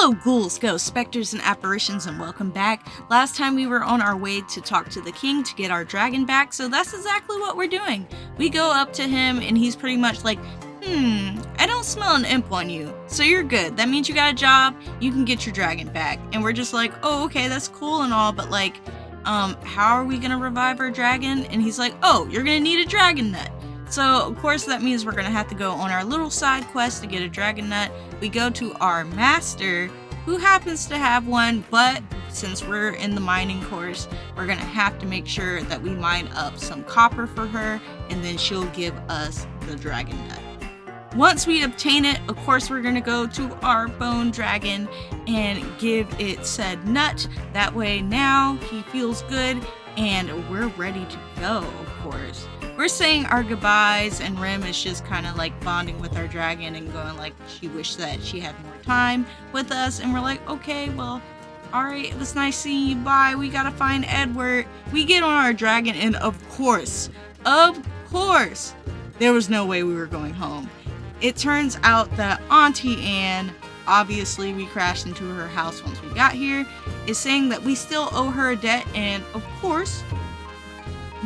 Hello ghouls, ghosts, specters, and apparitions, and welcome back. Last time we were on our way to talk to the king to get our dragon back, so that's exactly what we're doing. We go up to him and he's pretty much like, I don't smell an imp on you, so you're good. That means you got a job, you can get your dragon back. And we're just like, oh, okay, that's cool and all, but like, how are we gonna revive our dragon? And he's like, oh, you're gonna need a dragon nut. So, of course, that means we're going to have to go on our little side quest to get a dragon nut. We go to our master, who happens to have one, but since we're in the mining course, we're going to have to make sure that we mine up some copper for her, and then she'll give us the dragon nut. Once we obtain it, of course, we're going to go to our bone dragon and give it said nut. That way now he feels good, and we're ready to go, of course. We're saying our goodbyes, and Rim is just kind of like bonding with our dragon and going like she wished that she had more time with us, and we're like, okay, well, alright, it was nice seeing you, bye, we gotta find Edward. We get on our dragon, and of course, there was no way we were going home. It turns out that Auntie Anne, obviously we crashed into her house once we got here, is saying that we still owe her a debt, and of course,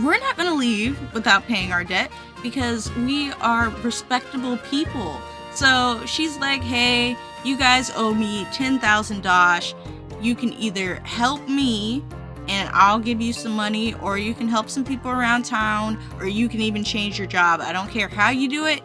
we're not going to leave without paying our debt because we are respectable people. So she's like, hey, you guys owe me 10,000 Dosh. You can either help me and I'll give you some money, or you can help some people around town, or you can even change your job. I don't care how you do it.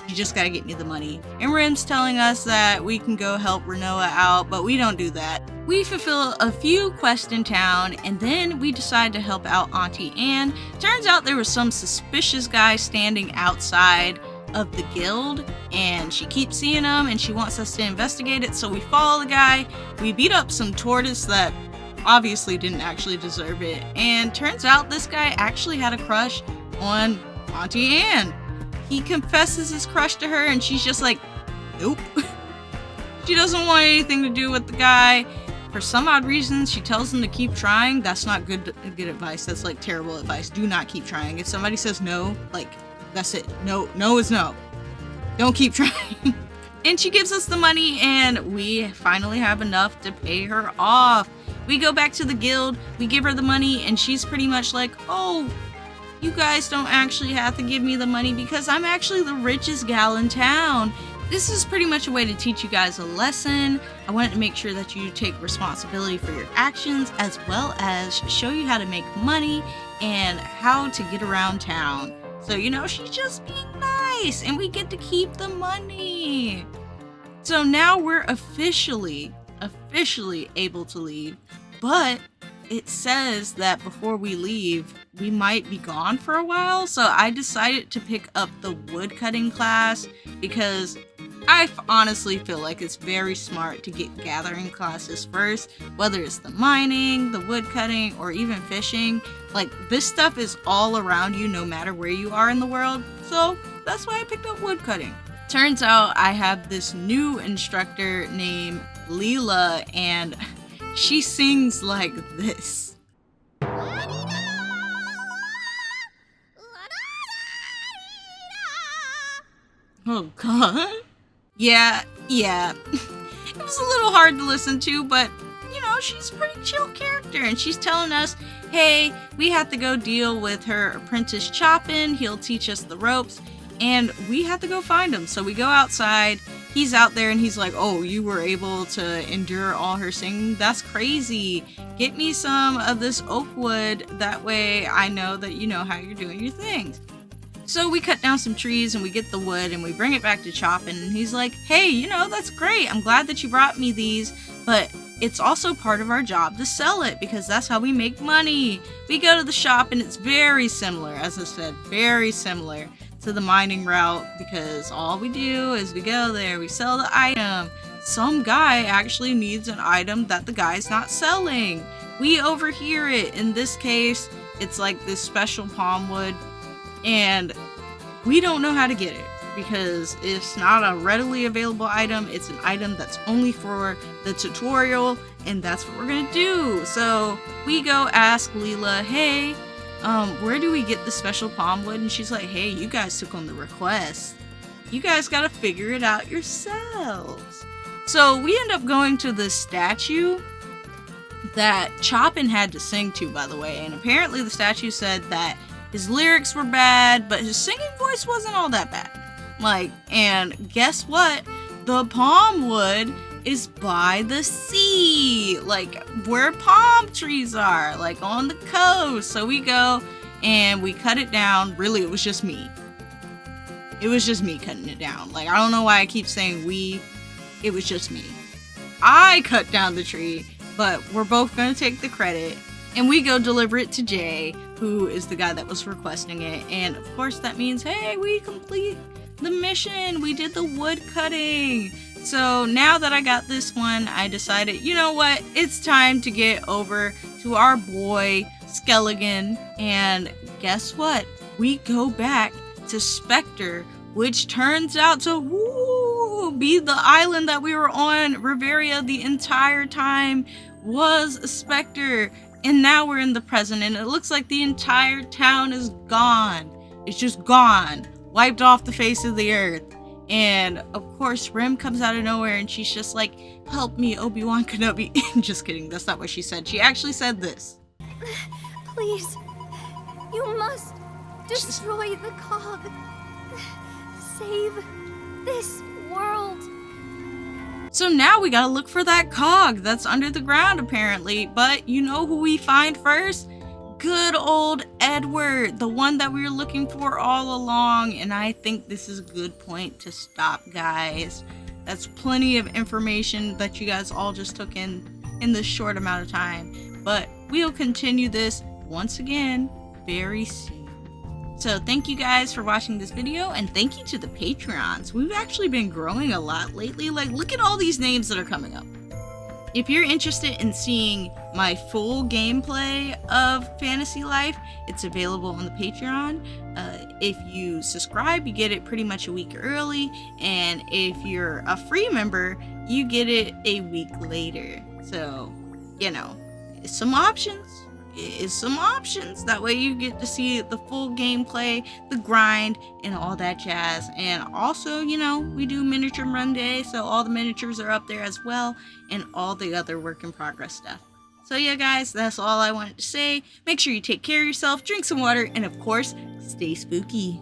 You just got to get me the money. And Rim's telling us that we can go help Renoa out, but we don't do that. We fulfill a few quests in town, and then we decide to help out Auntie Anne. Turns out there was some suspicious guy standing outside of the guild, and she keeps seeing him, and she wants us to investigate it, so we follow the guy. We beat up some tortoise that obviously didn't actually deserve it, and turns out this guy actually had a crush on Auntie Anne. He confesses his crush to her, and she's just like, nope. She doesn't want anything to do with the guy. For some odd reason, she tells him to keep trying. That's not good advice. That's like terrible advice. Do not keep trying. If somebody says no, like, that's it. No is no. Don't keep trying. And she gives us the money, and we finally have enough to pay her off. We go back to the guild, we give her the money, and she's pretty much like, oh, you guys don't actually have to give me the money because I'm actually the richest gal in town. This is pretty much a way to teach you guys a lesson. I wanted to make sure that you take responsibility for your actions, as well as show you how to make money and how to get around town. So, you know, she's just being nice, and we get to keep the money. So now we're officially able to leave, but it says that before we leave, we might be gone for a while. So I decided to pick up the woodcutting class because I honestly feel like it's very smart to get gathering classes first, whether it's the mining, the woodcutting, or even fishing. Like, this stuff is all around you no matter where you are in the world. So that's why I picked up woodcutting. Turns out I have this new instructor named Leela, and she sings like this. Oh god. Yeah. It was a little hard to listen to, but you know, she's a pretty chill character, and she's telling us, hey, we have to go deal with her apprentice Chopin. He'll teach us the ropes, and we have to go find him. So we go outside. He's out there, and he's like, oh, you were able to endure all her singing? That's crazy. Get me some of this oak wood. That way I know that you know how you're doing your things. So we cut down some trees, and we get the wood, and we bring it back to Chopin, and he's like, hey, you know, that's great. I'm glad that you brought me these, but it's also part of our job to sell it because that's how we make money. We go to the shop, and it's very similar, as I said, very similar to the mining route, because all we do is we go there, we sell the item. Some guy actually needs an item that the guy's not selling. We overhear it. In this case, it's like this special palm wood, and we don't know how to get it because it's not a readily available item. It's an item that's only for the tutorial, and that's what we're gonna do. So we go ask Leela, hey, where do we get the special palm wood? And she's like, hey, you guys took on the request. You guys gotta figure it out yourselves. So we end up going to this statue that Chopin had to sing to, by the way, and apparently the statue said that his lyrics were bad, but his singing voice wasn't all that bad. Like, and guess what? The palm wood is by the sea, like where palm trees are, like on the coast. So we go and we cut it down. Really, it was just me. It was just me cutting it down. Like, I don't know why I keep saying we. It was just me. I cut down the tree, but we're both going to take the credit. And we go deliver it to Jay, who is the guy that was requesting it. And of course that means, hey, we complete the mission. We did the wood cutting. So now that I got this one, I decided, you know what? It's time to get over to our boy, Skelligan. And guess what? We go back to Spectre, which turns out to be the island that we were on. Riveria the entire time was a Spectre, and now we're in the present, and it looks like the entire town is gone. It's just gone, wiped off the face of the earth. And of course Rim comes out of nowhere and she's just like, help me, Obi-Wan Kenobi. Just kidding, that's not what she said. She actually said this. Please, you must destroy the cog. Save this world. So now we gotta look for that cog that's under the ground apparently. But you know who we find first? Good old Edward, the one that we were looking for all along. And I think this is a good point to stop, guys. That's plenty of information that you guys all just took in this short amount of time. But we'll continue this once again very soon. So thank you guys for watching this video, and thank you to the Patreons. We've actually been growing a lot lately. Like, look at all these names that are coming up. If you're interested in seeing my full gameplay of Fantasy Life, it's available on the Patreon. If you subscribe, you get it pretty much a week early, and if you're a free member, you get it a week later. So, you know, it's some options. That way you get to see the full gameplay, the grind, and all that jazz. And also, you know, we do miniature Monday, so all the miniatures are up there as well, and all the other work in progress stuff. So yeah, guys, that's all I wanted to say. Make sure you take care of yourself, drink some water, and of course, stay spooky.